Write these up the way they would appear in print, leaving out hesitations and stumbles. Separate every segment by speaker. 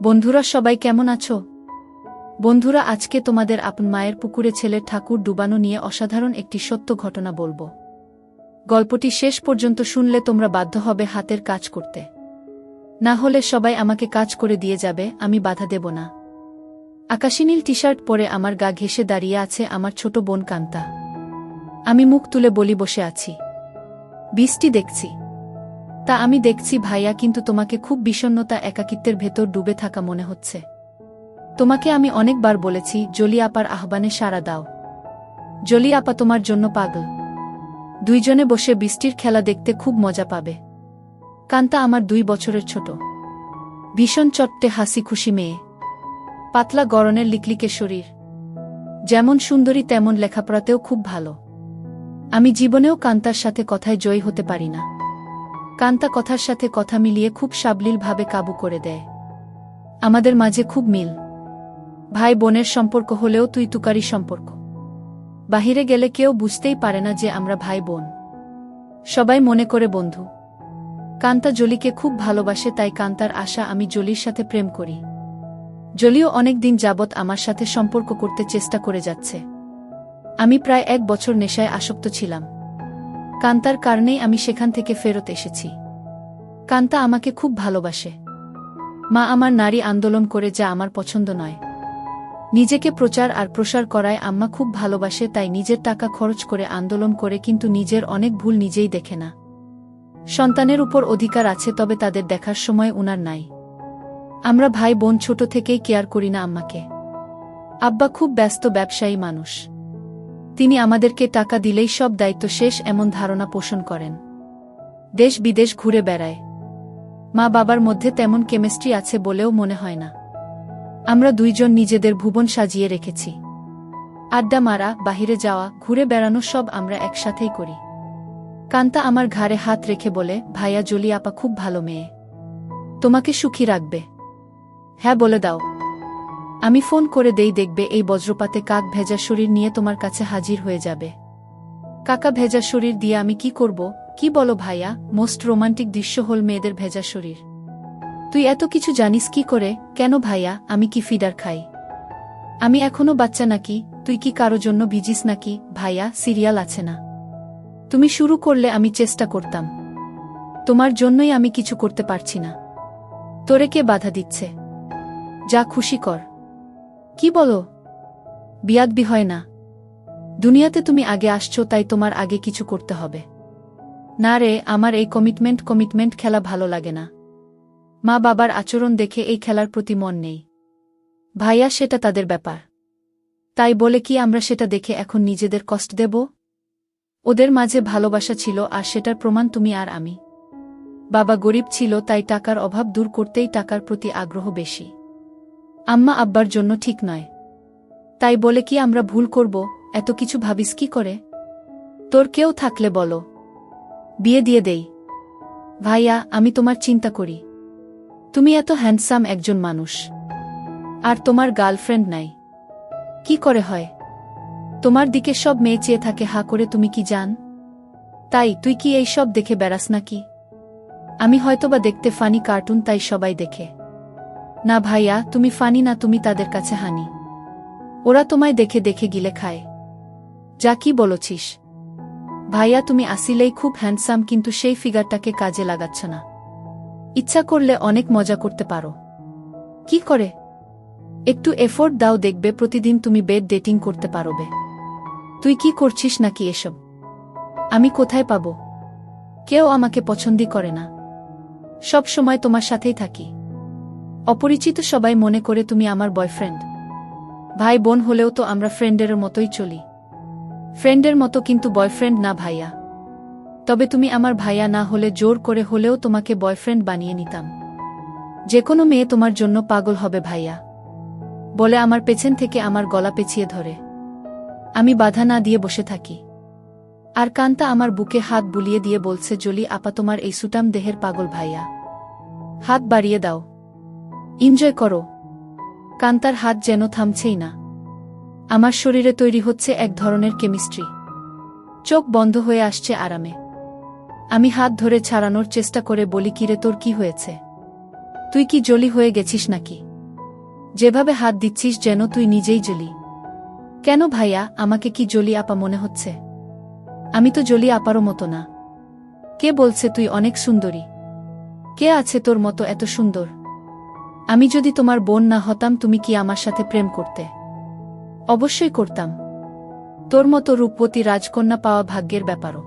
Speaker 1: বন্ধুরা সবাই কেমন আছো? বন্ধুরা আজকে তোমাদের আপন মায়ের পুকুরে ছেলের ঠাকুর ডুবানো নিয়ে অসাধারণ একটি সত্য ঘটনা বলবো। গল্পটি শেষ পর্যন্ত শুনলে তোমরা বাধ্য হবে হাতের কাজ করতে। না হলে সবাই আমাকে কাজ করে দিয়ে যাবে, আমি বাধা দেব না। আকাশী নীল টি-শার্ট পরে আমার গা ঘেঁষে দাঁড়িয়ে আছে আমার ছোট বোন কান্তা। আমি মুখ তুলে বলি বসে আছি, বৃষ্টি দেখছি। তা আমি দেখছি ভাইয়া, কিন্তু তোমাকে খুব বিষণ্ণতা একাকিত্বের ভেতর ডুবে থাকা মনে হচ্ছে। তোমাকে আমি অনেকবার বলেছি জলি আপার আহ্বানে সাড়া দাও। জলি আপা তোমার জন্য পাগল। দুইজনে বসে বৃষ্টির খেলা দেখতে খুব মজা পাবে। কান্তা আমার 2 বছরের ছোট, ভীষণ চট্টে হাসি খুশি মেয়ে, পাতলা গড়নের লিকলিকে শরীর, যেমন সুন্দরী তেমন লেখাপড়াতেও খুব ভালো। আমি জীবনেও কান্তার সাথে কথায় জয়ী হতে পারি না। কান্তা কথার সাথে কথা মিলিয়ে খুব সাবলীলভাবে কাবু করে দেয়। আমাদের মাঝে খুব মিল, ভাই বোনের সম্পর্ক হলেও তুই তুকারি সম্পর্ক। বাহিরে গেলে কেউ বুঝতেই পারে না যে আমরা ভাই বোন, সবাই মনে করে বন্ধু। কান্তা জলিকে খুব ভালোবাসে, তাই কান্তার আশা আমি জলির সাথে প্রেম করি। জলিও অনেক দিন যাবৎ আমার সাথে সম্পর্ক করতে চেষ্টা করে যাচ্ছে। আমি প্রায় 1 বছর নেশায় আসক্ত ছিলাম। কান্তার কারণেই আমি সেখান থেকে ফেরত এসেছি। কান্তা আমাকে খুব ভালোবাসে। মা আমার নারী আন্দোলন করে, যা আমার পছন্দ নয়। নিজেকে প্রচার আর প্রসার করায় আম্মা খুব ভালোবাসে, তাই নিজের টাকা খরচ করে আন্দোলন করে, কিন্তু নিজের অনেক ভুল নিজেই দেখে না। সন্তানের উপর অধিকার আছে, তবে তাদের দেখার সময় উনার নাই। আমরা ভাই বোন ছোট থেকেই কেয়ার করি না আম্মাকে। আব্বা খুব ব্যস্ত ব্যবসায়ী মানুষ, তিনি আমাদেরকে টাকা দিলেই সব দায়িত্ব শেষ এমন ধারণা পোষণ করেন। দেশ বিদেশ ঘুরে বেড়ায়। মা বাবার মধ্যে তেমন কেমিস্ট্রি আছে বলেও মনে হয় না। আমরা দুইজন নিজেদের ভুবন সাজিয়ে রেখেছি। আড্ডা মারা, বাহিরে যাওয়া, ঘুরে বেড়ানো সব আমরা একসাথেই করি। কান্তা আমার ঘাড়ে হাত রেখে বলে, ভাইয়া জলি আপা খুব ভালো মেয়ে, তোমাকে সুখী রাখবে। হ্যাঁ বলে দাও। আমি ফোন করে দেই, দেখবে এই বজ্রপাতে কাক ভেজা শরীর নিয়ে তোমার কাছে হাজির হয়ে যাবে। কাকা ভেজা শরীর দিয়ে আমি কি করব? কি বলো ভাইয়া? মোস্ট রোমান্টিক দৃশ্য হল মেয়েদের ভেজা শরীর। তুই এত কিছু জানিস কি করে? কেন ভাইয়া, আমি কি ফিডার খাই? আমি এখনো বাচ্চা নাকি? তুই কি কারো জন্য ভিজিস নাকি? ভাইয়া, সিরিয়াল আছে না, তুমি শুরু করলে আমি চেষ্টা করতাম। তোমার জন্যই আমি কিছু করতে পারছি না। তোরে কে বাধা দিচ্ছে? যা খুশি কর। কি বলো? বিয়াদবি হয় না। দুনিয়াতে তুমি আগে আসছো, তাই তোমার আগে কিছু করতে হবে। না রে, আমার এই কমিটমেন্ট খেলা ভালো লাগে না। মা বাবার আচরণ দেখে এই খেলার প্রতি মন নেই। ভাইয়া, সেটা তাদের ব্যাপার। তাই বলে কি আমরা সেটা দেখে এখন নিজেদের কষ্ট দেব? ওদের মাঝে ভালোবাসা ছিল, আর সেটার প্রমাণ তুমি আর আমি। বাবা গরিব ছিল, তাই টাকার অভাব দূর করতেই টাকার প্রতি আগ্রহ বেশি। আম্মা আব্বার জন্য ঠিক নয়, তাই বলে কি আমরা ভুল করব? এত কিছু ভাবিস কি করে? তোর কেউ থাকলে বলো, বিয়ে দিয়ে দেই। ভাইয়া, আমি তোমার চিন্তা করি। তুমি এত হ্যান্ডসাম একজন মানুষ, আর তোমার গার্লফ্রেন্ড নাই। কি করে হয়? তোমার দিকে সব মেয়ে চেয়ে থাকে হা করে, তুমি কি জান? তাই তুই কি এই সব দেখে বেড়াস নাকি? আমি হয়তোবা দেখতে ফানি কার্টুন, তাই সবাই দেখে। না ভাইয়া, তুমি ফানি না, তুমি তাদের কাছে হানি। ওরা তোমায় দেখে দেখে গিলে খায়। যা কি বলছিস? ভাইয়া, তুমি আসিলেই খুব হ্যান্ডসাম, কিন্তু সেই ফিগারটাকে কাজে লাগাচ্ছ না। ইচ্ছা করলে অনেক মজা করতে পারো। কি করে? একটু এফোর্ট দাও, দেখবে প্রতিদিন তুমি বেড ডেটিং করতে পারবে। তুই কি করছিস নাকি এসব? আমি কোথায় পাবো? কেউ আমাকে পছন্দই করে না। সব সময় তোমার সাথেই থাকি। অপরিচিত সবাই মনে করে তুমি আমার বয়ফ্রেন্ড। ভাই বোন হলেও তো আমরা ফ্রেন্ডের মতোই চলি। ফ্রেন্ডের মতো, কিন্তু বয়ফ্রেন্ড না ভাইয়া। তবে তুমি আমার ভাইয়া না হলে জোর করে হলেও তোমাকে বয়ফ্রেন্ড বানিয়ে নিতাম। যে কোনো মেয়ে তোমার জন্য পাগল হবে ভাইয়া, বলে আমার পেছন থেকে আমার গলা পেঁচিয়ে ধরে। আমি বাধা না দিয়ে বসে থাকি। আর কান্তা আমার বুকে হাত বুলিয়ে দিয়ে বলছে, জলি আপা তোমার এই সুটাম দেহের পাগল ভাইয়া। হাত বাড়িয়ে দাও, এনজয় করো। কান্তার হাত যেন থামছেই না। আমার শরীরে তৈরি হচ্ছে এক ধরনের কেমিস্ট্রি। চোখ বন্ধ হয়ে আসছে আরামে। আমি হাত ধরে ছাড়ানোর চেষ্টা করে বলি, কিরে তোর কি হয়েছে? তুই কি জলি হয়ে গেছিস নাকি? যেভাবে হাত দিচ্ছিস যেন তুই নিজেই জলি। কেন ভাইয়া, আমাকে কি জলি আপা মনে হচ্ছে? আমি তো জলি আপারও মতো না। কে বলছে তুই অনেক সুন্দরী? কে আছে তোর মতো এত সুন্দর? আমি যদি তোমার বোন না হতাম তুমি কি আমার সাথে প্রেম করতে? অবশ্যই করতাম। তোর মতো রূপবতী রাজকন্যা পাওয়া ভাগ্যের ব্যাপারও।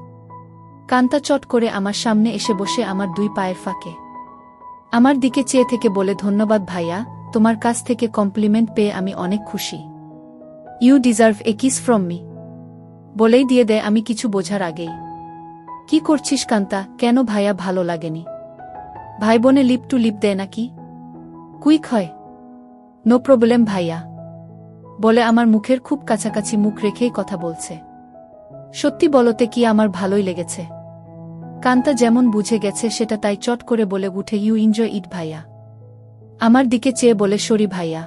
Speaker 1: কান্তা চট করে আমার সামনে এসে বসে আমার দুই পায়ের ফাঁকে আমার দিকে চেয়ে থেকে বলে, ধন্যবাদ ভাইয়া, তোমার কাছ থেকে কমপ্লিমেন্ট পেয়ে আমি অনেক খুশি। You deserve a kiss from me. বলেই দিয়ে দেয় আমি কিছু বোঝার আগেই। কি করছিস কান্তা? কেন ভাইয়া ভালো লাগেনি? ভাই বোনে লিপ টু লিপ দেয় নাকি? কুইক হয়। নো প্রবলেম ভাইয়া। বলে আমার মুখের খুব কাছাকাছি মুখ রেখেই কথা বলছে। সত্যি বলতে কি আমার ভালোই লেগেছে। কান্তা যেমন বুঝে গেছে সেটা তাই চট করে বলে উঠে, ইউ এনজয় ইট ভাইয়া। আমার দিকে চেয়ে বলে, সরি ভাইয়া।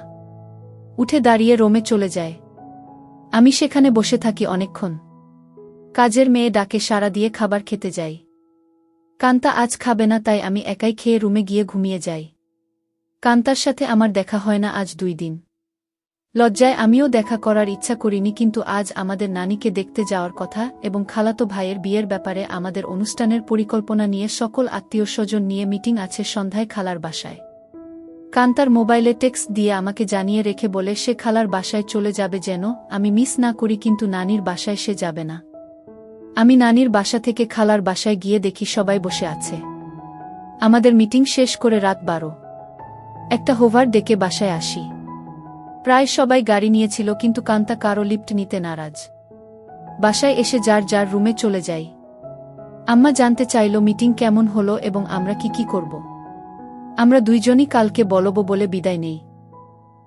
Speaker 1: উঠে দাঁড়িয়ে রোমে চলে যায়। আমি সেখানে বসে থাকি অনেকক্ষণ। কাজের মেয়ে ডাকে সাড়া দিয়ে খাবার খেতে যাই। কান্তা আজ খাবে না তাই আমি একাই খেয়ে রুমে গিয়ে ঘুমিয়ে যাই। কান্তার সাথে আমার দেখা হয় না আজ 2 দিন। লজ্জায় আমিও দেখা করার ইচ্ছা করিনি, কিন্তু আজ আমাদের নানিকে দেখতে যাওয়ার কথা এবং খালাতো ভাইয়ের বিয়ের ব্যাপারে আমাদের অনুষ্ঠানের পরিকল্পনা নিয়ে সকল আত্মীয়স্বজন নিয়ে মিটিং আছে সন্ধ্যায় খালার বাসায়। কান্তার মোবাইলে টেক্সট দিয়ে আমাকে জানিয়ে রেখে বলে সে খালার বাসায় চলে যাবে যেন আমি মিস না করি, কিন্তু নানির বাসায় সে যাবে না। আমি নানির বাসা থেকে খালার বাসায় গিয়ে দেখি সবাই বসে আছে। আমাদের মিটিং শেষ করে রাত 12। একটা হোভার ডেকে বাসায় আসি। প্রায় সবাই গাড়ি নিয়েছিল, কিন্তু কান্তা কারো লিফট নিতে নারাজ। বাসায় এসে যার যার রুমে চলে যাই। আম্মা জানতে চাইল মিটিং কেমন হলো এবং আমরা কি করব। আমরা দুইজনই কালকে বলবো বলে বিদায় নেই।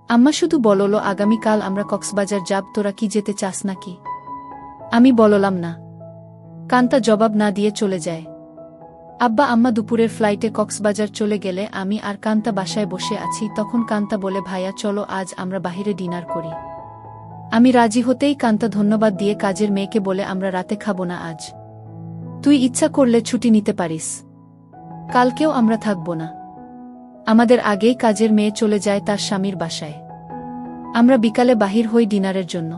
Speaker 1: আম্মা শুধু বলল, আগামীকাল আমরা কক্সবাজার যাব, তোরা কি যেতে চাস নাকি? আমি বললাম না। কান্তা জবাব না দিয়ে চলে যায়। আব্বা আম্মা দুপুরের ফ্লাইটে কক্সবাজার চলে গেলে আমি আর কান্তা বাসায় বসে আছি। তখন কান্তা বলে, ভাইয়া চলো আজ আমরা বাহিরে ডিনার করি। আমি রাজি হতেই কান্তা ধন্যবাদ দিয়ে কাজের মেয়েকে বলে, আমরা রাতে খাবো না আজ। তুই ইচ্ছা করলে ছুটি নিতে পারিস। কালকেও আমরা থাকব না। আমাদের আগেই কাজের মেয়ে চলে যায় তার স্বামীর বাসায়। আমরা বিকালে বাহির হই ডিনারের জন্য।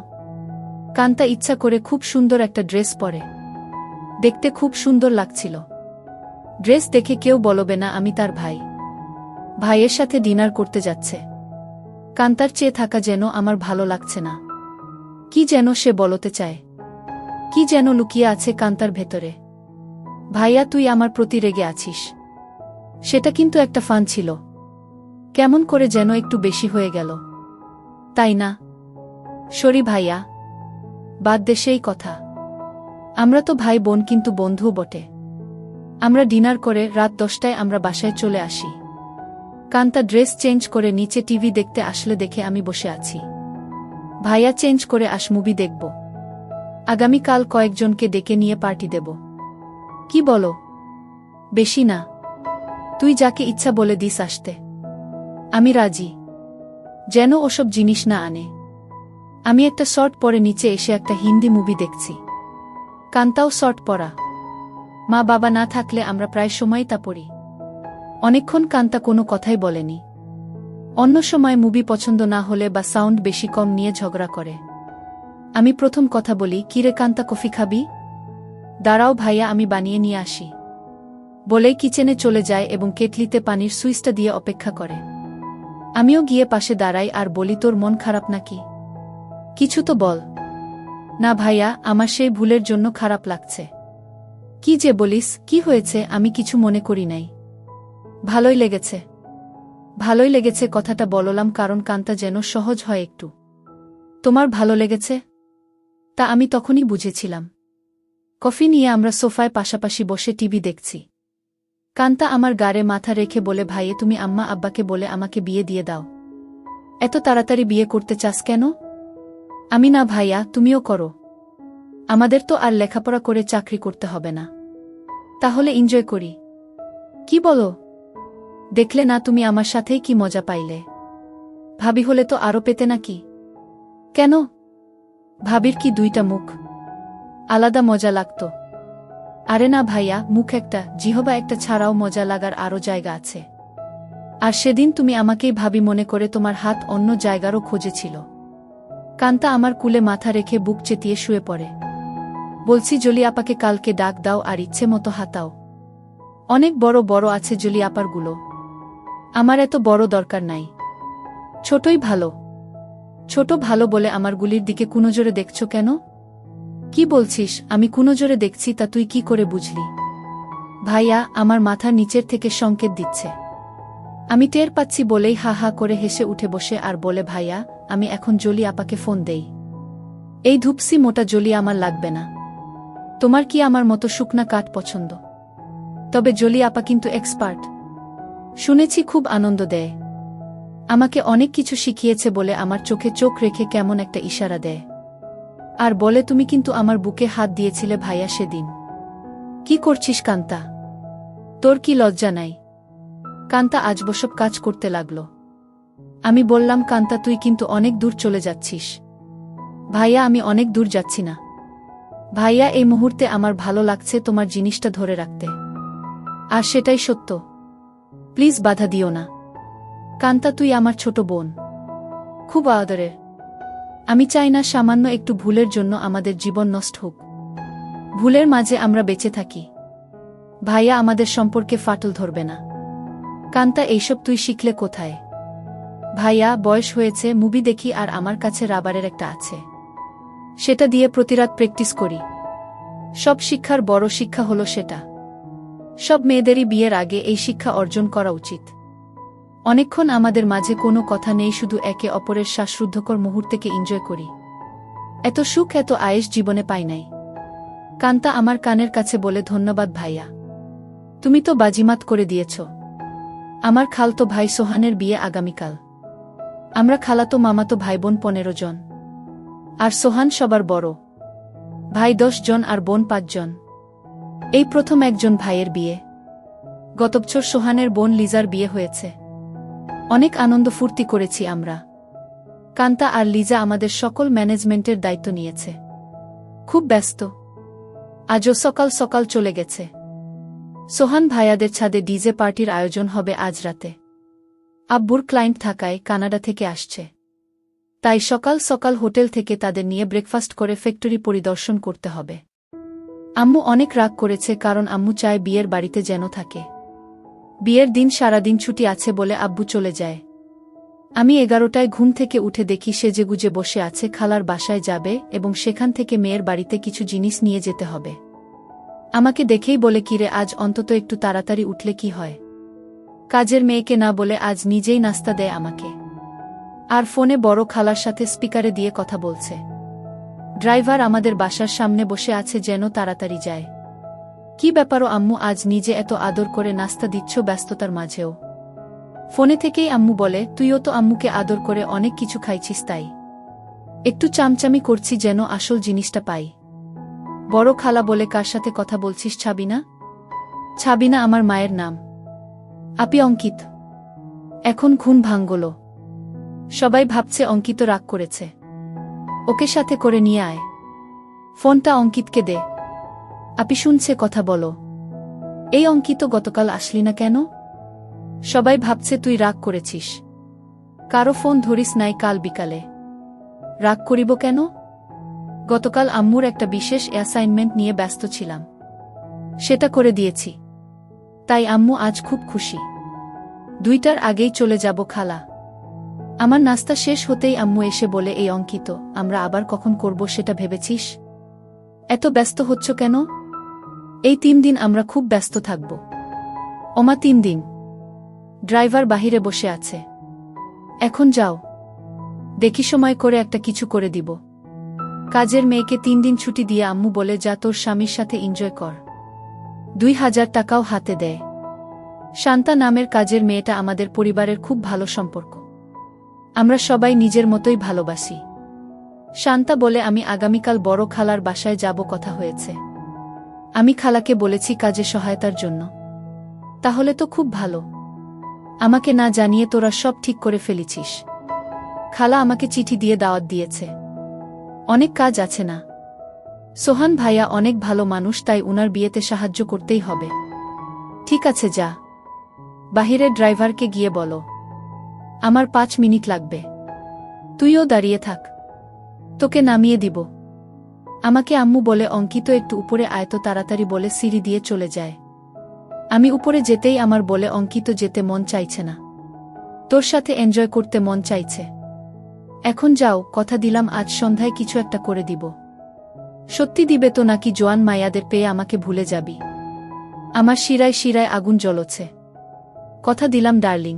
Speaker 1: কান্তা ইচ্ছা করে খুব সুন্দর একটা ড্রেস পরে। দেখতে খুব সুন্দর লাগছিল। ড্রেস দেখে কেউ বলবে না আমি তার ভাই। ভাইয়ের সাথে ডিনার করতে যাচ্ছে। কান্তার চেয়ে থাকা যেন আমার ভালো লাগছে না। কি যেন সে বলতে চায়। কি যেন লুকিয়ে আছে কান্তার ভেতরে। ভাইয়া তুই আমার প্রতি রেগে আছিস। সেটা কিন্তু একটা ফান ছিল। কেমন করে যেন একটু বেশি হয়ে গেল, তাই না? সরি ভাইয়া, বাদ দে সেই কথা। আমরা তো ভাই বোন, কিন্তু বন্ধুও বটে। আমরা ডিনার করে রাত 10টায় আমরা বাসায় চলে আসি। কান্তা ড্রেস চেঞ্জ করে নিচে টিভি দেখতে আসলে দেখে আমি বসে আছি। ভাইয়া চেঞ্জ করে মুভি দেখব। আগামীকাল কয়েকজনকে ডেকে নিয়ে পার্টি দেব। কি বলো? বেশি না, তুই যাকে ইচ্ছা বলে দিস আসতে। আমি রাজি। যেন ওসব জিনিস না আনে। আমি একটা শর্ট পরে নিচে এসে একটা হিন্দি মুভি দেখছি। কান্তাও শর্ট পরা। মা বাবা না থাকলে আমরা প্রায় সময় তা পড়ি। অনেকক্ষণ কান্তা কোনো কথাই বলেনি। অন্য সময় মুভি পছন্দ না হলে বা সাউন্ড বেশি কম নিয়ে ঝগড়া করে। আমি প্রথম কথা বলি, কিরে কান্তা কফি খাবি? দাঁড়াও ভাইয়া আমি বানিয়ে নিয়ে আসি। বলেই কিচেনে চলে যায় এবং কেটলিতে পানির সুইচটা দিয়ে অপেক্ষা করে। আমিও গিয়ে পাশে দাঁড়াই আর বলি, তোর মন খারাপ নাকি? কিছু তো বল। না ভাইয়া, আমার সেই ভুলের জন্য খারাপ লাগছে। কি যে বলিস, কি হয়েছে? আমি কিছু মনে করি নাই। ভালোই লেগেছে। ভালোই লেগেছে কথাটা বললাম কারণ কান্তা যেন সহজ হয় একটু। তোমার ভালো লেগেছে? তা আমি তখনই বুঝেছিলাম। কফি নিয়ে আমরা সোফায় পাশাপাশি বসে টিভি দেখছি। কান্তা আমার গাড়ে মাথা রেখে বলে, ভাইয়ে তুমি আম্মা আব্বাকে বলে আমাকে বিয়ে দিয়ে দাও। এত তাড়াতাড়ি বিয়ে করতে চাস কেন? আমি না ভাইয়া, তুমিও করো। আমাদের তো আর লেখাপড়া করে চাকরি করতে হবে না। তাহলে এনজয় করি। কি বলো? দেখলে না তুমি আমার সাথেই কি মজা পাইলে। ভাবি হলে তো আরও পেতে নাকি? কেন? ভাবির কি 2টা মুখ? আলাদা মজা লাগতো। আরে না ভাইয়া, মুখ একটা, জিহবা একটা ছাড়াও মজা লাগার আরও জায়গা আছে। আর সেদিন তুমি আমাকেই ভাবি মনে করে তোমার হাত অন্য জায়গারও খোঁজেছিল। কান্তা আমার কুলে মাথা রেখে বুক চেতিয়ে শুয়ে পড়ে। বলছি জলি আপাকে কালকে ডাক দাও আর ইচ্ছে মতো হাতাও। অনেক বড় বড় আছে জলি আপারগুলো, আমার এত বড় দরকার নাই, ছোটই ভালো। ছোট ভালো বলে আমার গুলির দিকে কুনজরে দেখছ কেন? কি বলছিস? আমি কুনজরে দেখছি তা তুই কি করে বুঝলি? ভাইয়া আমার মাথার নিচের থেকে সংকেত দিচ্ছে। আমি টের পাচ্ছি বলেই হা হা করে হেসে উঠে বসে আর বলে, ভাইয়া আমি এখন জলি আপাকে ফোন দেই। এই ধূপসি মোটা জলি আমার লাগবে না। তোমার কি আমার মতো শুকনা কাঠ পছন্দ? তবে জলি আপা কিন্তু এক্সপার্ট, শুনেছি খুব আনন্দ দেয়। আমাকে অনেক কিছু শিখিয়েছে বলে আমার চোখে চোখ রেখে কেমন একটা ইশারা দেয় আর বলে, তুমি কিন্তু আমার বুকে হাত দিয়েছিলে ভাইয়া সেদিন। কি করছিস কান্তা? তোর কি লজ্জা নাই? কান্তা আজবসব কাজ করতে লাগল। আমি বললাম, কান্তা তুই কিন্তু অনেক দূর চলে যাচ্ছিস। ভাইয়া আমি অনেক দূর যাচ্ছি না ভাইয়া, এই মুহূর্তে আমার ভালো লাগছে তোমার জিনিসটা ধরে রাখতে, আর সেটাই সত্য। প্লিজ বাধা দিও না। কান্তা তুই আমার ছোট বোন, খুব আদরের। আমি চাই না সামান্য একটু ভুলের জন্য আমাদের জীবন নষ্ট হোক। ভুলের মাঝে আমরা বেঁচে থাকি। ভাইয়া আমাদের সম্পর্কে ফাটল ধরবে না। কান্তা এইসব তুই শিখলে কোথায়? ভাইয়া বয়স হয়েছে, মুভি দেখি আর আমার কাছে রাবারের একটা আছে, সেটা দিয়ে প্রতিরাত প্র্যাকটিস করি। সব শিক্ষার বড় শিক্ষা হলো সেটা। সব মেয়েদেরই বিয়ের আগে এই শিক্ষা অর্জন করা উচিত। অনেকক্ষণ আমাদের মাঝে কোনো কথা নেই, শুধু একে অপরের শ্বাসরুদ্ধকর মুহূর্তকে এনজয় করি। এত সুখ এত আয়েশ জীবনে পাই নাই। কান্তা আমার কানের কাছে বলে, ধন্যবাদ ভাইয়া, তুমি তো বাজিমাত করে দিয়েছ। আমার খালতো ভাই সোহানের বিয়ে আগামীকাল। আমরা খালাতো মামাতো ভাইবোন 15 জন, আর সোহান সবার বড়। ভাই 10 জন আর বোন 5 জন। এই প্রথম একজন ভাইয়ের বিয়ে। গত বছর সোহানের বোন লিজার বিয়ে হয়েছে। অনেক আনন্দ ফুর্তি করেছি আমরা। কান্তা আর লিজা আমাদের সকল ম্যানেজমেন্টের দায়িত্ব নিয়েছে। খুব ব্যস্ত। আজও সকাল সকাল চলে গেছে। সোহান ভাইয়াদের ছাদে ডিজে পার্টির আয়োজন হবে আজ রাতে। আব্বুর ক্লায়েন্ট থাকায় কানাডা থেকে আসছে, তাই সকাল সকাল হোটেল থেকে তাদের নিয়ে ব্রেকফাস্ট করে ফ্যাক্টরি পরিদর্শন করতে হবে। আম্মু অনেক রাগ করেছে, কারণ আম্মু চায় বিয়ের বাড়িতে যেন থাকে। বিয়ের দিন সারাদিন ছুটি আছে বলে আব্বু চলে যায়। আমি 11টায় ঘুম থেকে উঠে দেখি সেজেগুজে বসে আছে, খালার বাসায় যাবে এবং সেখান থেকে মেয়ের বাড়িতে কিছু জিনিস নিয়ে যেতে হবে। আমাকে দেখেই বলে, কিরে আজ অন্তত একটু তাড়াতাড়ি উঠলে কি হয়? কাজের মেয়েকে না বলে আজ নিজেই নাস্তা দেয় আমাকে। আর ফোনে বড় খালার সাথে স্পিকারে দিয়ে কথা বলছে। ড্রাইভার আমাদের বাসার সামনে বসে আছে, যেন তাড়াতাড়ি যায়। কি ব্যাপারও আম্মু, আজ নিজে এত আদর করে নাস্তা দিচ্ছ ব্যস্ততার মাঝেও? ফোনে থেকেই আম্মু বলে, তুইও তো আম্মুকে আদর করে অনেক কিছু খাইছিস, তাই একটু চামচামি করছি যেন আসল জিনিসটা পাই। বড় খালা বলে, কার সাথে কথা বলছিস? ছাবিনা? ছাবিনা আমার মায়ের নাম। আপি অঙ্কিত। এখন ঘুম ভাঙল। সবাই ভাবছে অঙ্কিত রাগ করেছে। ওকে সাথে করে নিয়ে আয়। ফোনটা অঙ্কিতকে দে। আপি শুনছে, কথা বলো। এই অঙ্কিত, গতকাল আসলি না কেন? সবাই ভাবছে তুই রাগ করেছিস। কারো ফোন ধরিস নাই কাল বিকালে? রাগ করিব কেন? গতকাল আম্মুর একটা বিশেষ অ্যাসাইনমেন্ট নিয়ে ব্যস্ত ছিলাম, সেটা করে দিয়েছি, তাই আম্মু আজ খুব খুশি। 2টার আগেই চলে যাব খালা। আমার নাস্তা শেষ হতেই আম্মু এসে বলে, এই অঙ্কিত, আমরা আবার কখন করব সেটা ভেবেছিস? এত ব্যস্ত হচ্ছ কেন? এই 3 দিন আমরা খুব ব্যস্ত থাকব। ওমা 3 দিন? ড্রাইভার বাহিরে বসে আছে। এখন যাও, দেখি সময় করে একটা কিছু করে দিব। কাজের মেয়েকে 3 দিন ছুটি দিয়ে আম্মু বলে, যা তোর স্বামীর সাথে এনজয় কর। 2000 টাকাও হাতে দেয়। শান্তা নামের কাজের মেয়েটা আমাদের পরিবারের খুব ভালো সম্পর্ক। আমরা সবাই নিজের মতোই ভালোবাসি। শান্তা বলে, আমি আগামীকাল বড় খালার বাসায় যাব, কথা হয়েছে। আমি খালাকে বলেছি কাজে সহায়তার জন্য। তাহলে তো খুব ভালো। আমাকে না জানিয়ে তোরা সব ঠিক করে ফেলেছিস। খালা আমাকে চিঠি দিয়ে দাওয়াত দিয়েছে। অনেক কাজ আছে না? সোহান ভাইয়া অনেক ভালো মানুষ, তাই উনার বিয়েতে সাহায্য করতেই হবে। ঠিক আছে, যা। বাহিরে ড্রাইভারকে গিয়ে বলো আমার 5 মিনিট লাগবে। তুইও দাঁড়িয়ে থাক, তোকে নামিয়ে দিব। আমাকে আম্মু বলে অঙ্কিত একটু উপরে আয় তো তাড়াতাড়ি বলে সিঁড়ি দিয়ে চলে যায়। আমি উপরে যেতেই আমার বলে অঙ্কিত যেতে মন চাইছে না, তোর সাথে এনজয় করতে মন চাইছে। এখন যাও, কথা দিলাম আজ সন্ধ্যায় কিছু একটা করে দিব। সত্যি দিবে তো নাকি জোয়ান মায়াদের পেয়ে আমাকে ভুলে যাবি? আমার শিরায় শিরায় আগুন জ্বলছে। কথা দিলাম ডার্লিং।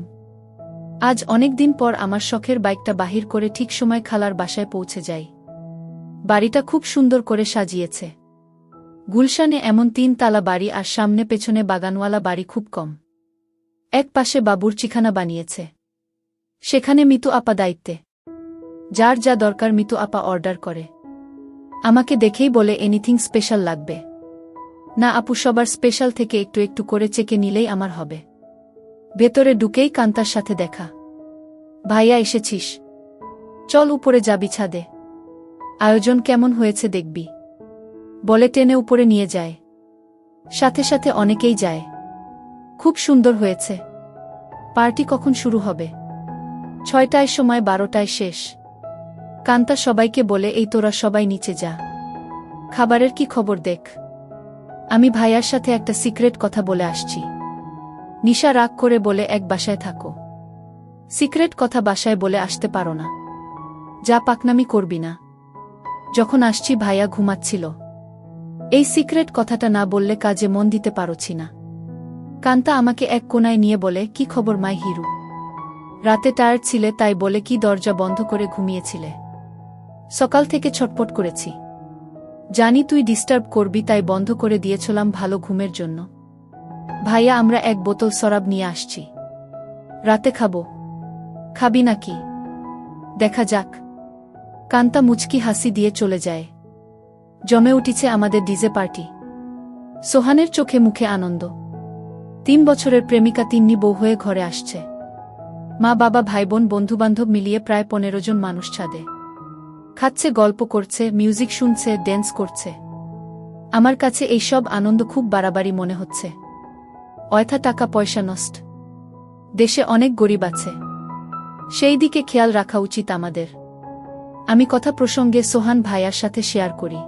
Speaker 1: আজ অনেক দিন পর আমার শখের বাইকটা বাহির করে ঠিক সময় খালার বাসায় পৌঁছে যাই। বাড়িটা খুব সুন্দর করে সাজিয়েছে। গুলশানে এমন 3 তালা বাড়ি আর সামনে পেছনে বাগানওয়ালা বাড়ি খুব কম। এক পাশে বাবুর্চিখানা বানিয়েছে, সেখানে মিতু আপা দায়িত্বে। যার যা দরকার মিতু আপা অর্ডার করে। আমাকে দেখেই বলে এনিথিং স্পেশাল লাগবে? না আপু, সবার স্পেশাল থেকে একটু একটু করে চেকে নিলেই আমার হবে। ভেতরে ঢুকেই কান্তার সাথে দেখা। ভাইয়া এসেছিস? চল উপরে যাবি ছাদে, আয়োজন কেমন হয়েছে দেখবি। বলে টেনে উপরে নিয়ে যায়। সাথে সাথে অনেকেই যায়। খুব সুন্দর হয়েছে। পার্টি কখন শুরু হবে? 6টায় সময়, 12টায় শেষ। কান্তা সবাইকে বলে এই তোরা সবাই নিচে যা, খাবারের কি খবর দেখ। আমি ভাইয়ার সাথে একটা সিক্রেট কথা বলে আসছি। নিশা রাগ করে বলে এক বাসায় থাকো, সিক্রেট কথা বাসায় বলে আসতে পারো না। যা পাকনামি করবি না। যখন আসছি ভাইয়া ঘুমাচ্ছিল। এই সিক্রেট কথাটা না বললে কাজে মন দিতে পারছি না। কান্তা আমাকে এক কোনায় নিয়ে বলে কি খবর মাই হিরু? রাতে টায়ার্ড ছিলে তাই বলে কি দরজা বন্ধ করে ঘুমিয়েছিলে? সকাল থেকে ছটপট করেছি, জানি তুই ডিস্টার্ব করবি তাই বন্ধ করে দিয়েছিলাম ভালো ঘুমের জন্য। ভাইয়া আমরা 1 বোতল শরাব নিয়ে আসছি, রাতে খাবো। খাবি নাকি? দেখা যাক। কান্তা মুচকি হাসি দিয়ে চলে যায়। জমে উঠেছে আমাদের ডিজে পার্টি। সোহানের চোখে মুখে আনন্দ। 3 বছরের প্রেমিকা তিন্নি বউ হয়ে ঘরে আসছে। মা বাবা ভাইবোন বন্ধুবান্ধব মিলিয়ে প্রায় 15 জন মানুষ ছাদে খাচ্ছে, গল্প করছে, মিউজিক শুনছে, ড্যান্স করছে। আমার কাছে এই সব আনন্দ খুব বাড়াবাড়ি মনে হচ্ছে। অয়থা টাকা পয়সা নষ্ট। দেশে অনেক গরিব আছে, সেই দিকে খেয়াল রাখা উচিত আমাদের। আমি কথা প্রসঙ্গে সোহান ভাইয়ার সাথে শেয়ার করি।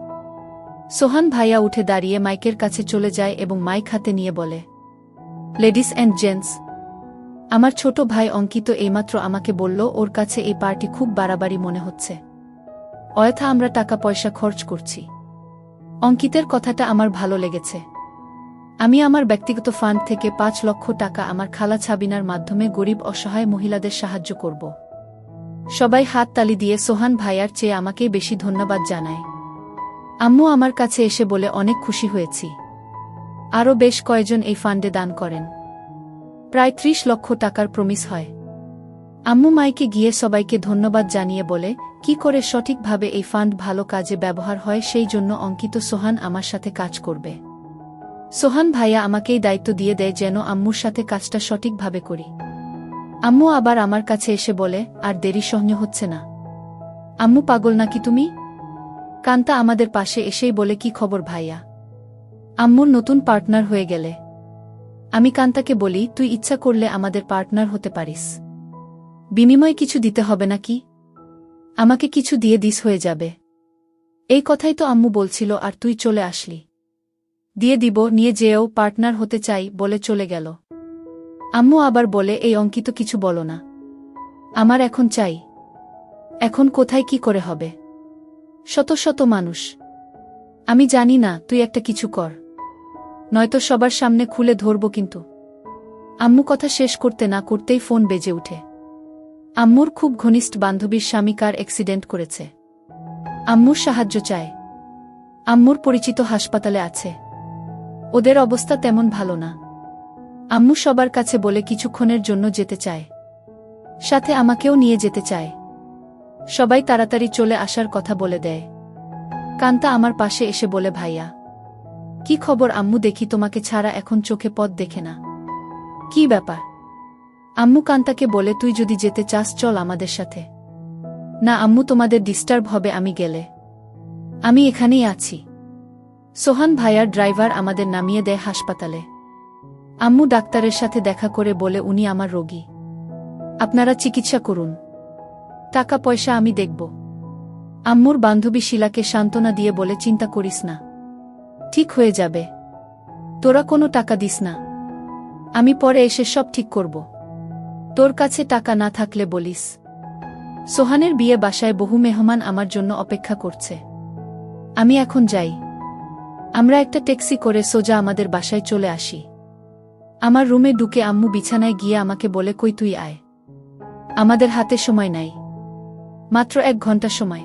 Speaker 1: সোহান ভাইয়া উঠে দাঁড়িয়ে মাইকের কাছে চলে যায় এবং মাইক হাতে নিয়ে বলে, লেডিস অ্যান্ড জেন্টস, আমার ছোট ভাই অঙ্কিত এইমাত্র আমাকে বলল ওর কাছে এই পার্টি খুব বাড়াবাড়ি মনে হচ্ছে। অয়থা আমরা টাকা পয়সা খরচ করছি। অঙ্কিতের কথাটা আমার ভালো লেগেছে। আমি আমার ব্যক্তিগত ফান্ড থেকে 5 লক্ষ টাকা আমার খালা ছাবিনার মাধ্যমে গরিব অসহায় মহিলাদের সাহায্য করব। সবাই হাত তালি দিয়ে সোহান ভাইয়ার চেয়ে আমাকেই বেশি ধন্যবাদ জানায়। আম্মু আমার কাছে এসে বলে অনেক খুশি হয়েছি। আরও বেশ কয়েকজন এই ফান্ডে দান করেন। প্রায় 30 লক্ষ টাকার প্রমিস হয়। আম্মু মাইকে গিয়ে সবাইকে ধন্যবাদ জানিয়ে বলে কি করে সঠিকভাবে এই ফান্ড ভালো কাজে ব্যবহার হয় সেই জন্য অঙ্কিত সোহান আমার সাথে কাজ করবে। সোহান ভাইয়া আমাকেই দায়িত্ব দিয়ে দেয় যেন আম্মুর সাথে কাজটা সঠিকভাবে করি। আম্মু আবার আমার কাছে এসে বলে আর দেরি সহ্য হচ্ছে না। আম্মু পাগল নাকি তুমি? কান্তা আমাদের পাশে এসেই বলে কি খবর ভাইয়া? আম্মুর নতুন পার্টনার হয়ে গেলে। আমি কান্তাকে বলি তুই ইচ্ছা করলে আমাদের পার্টনার হতে পারিস। বিনিময়ে কিছু দিতে হবে নাকি? আমাকে কিছু দিয়ে দিস হয়ে যাবে। এই কথাই তো আম্মু বলছিল আর তুই চলে আসলি। দিয়ে দিব, নিয়ে যেও, পার্টনার হতে চাই বলে চলে গেল। আম্মু আবার বলে এই অঙ্কিত কিছু বলো না, আমার এখন চাই। এখন কোথায় কি করে হবে? শত শত মানুষ। আমি জানি না, তুই একটা কিছু কর, নয়তো সবার সামনে খুলে ধরব কিন্তু। আম্মু কথা শেষ করতে না করতেই ফোন বেজে উঠে। আম্মুর খুব ঘনিষ্ঠ বান্ধবীর স্বামী কার অ্যাক্সিডেন্ট করেছে। আম্মুর সাহায্য চায়। আম্মুর পরিচিত হাসপাতালে আছে। ওদের অবস্থা তেমন ভালো না। আম্মু সবার কাছে বলে কিছুক্ষণের জন্য যেতে চায়, সাথে আমাকেও নিয়ে যেতে চায়। সবাই তাড়াতাড়ি চলে আসার কথা বলে দেয়। কান্তা আমার পাশে এসে বলে ভাইয়া কি খবর? আম্মু দেখি তোমাকে ছাড়া এখন চোখে পথ দেখে না। কি ব্যাপার? আম্মু কান্তাকে বলে তুই যদি যেতে চাস চল আমাদের সাথে। না আম্মু, তোমাদের ডিস্টার্ব হবে আমি গেলে। আমি এখানেই আছি। সোহান ভাইয়ার ড্রাইভার আমাদের নামিয়ে দেয় হাসপাতালে। আম্মু ডাক্তারের সাথে দেখা করে বলে উনি আমার রোগী। আপনারা চিকিৎসা করুন, টাকা পয়সা আমি দেখব। আম্মুর বান্ধবী শিলাকে সান্ত্বনা দিয়ে বলে চিন্তা করিস না, ঠিক হয়ে যাবে, তোরা কোনো টাকা দিস না, আমি পরে এসে সব ঠিক করব। তোর কাছে টাকা না থাকলে বলিস। সোহানের বিয়ে বাসায় বহু মেহমান আমার জন্য অপেক্ষা করছে, আমি এখন যাই। আমরা একটা ট্যাক্সি করে সোজা আমাদের বাসায় চলে আসি। আমার রুমে ঢুকে আম্মু বিছানায় গিয়ে আমাকে বলে, কই তুই আয়, আমাদের হাতে সময় নাই, মাত্র 1 ঘন্টা সময়।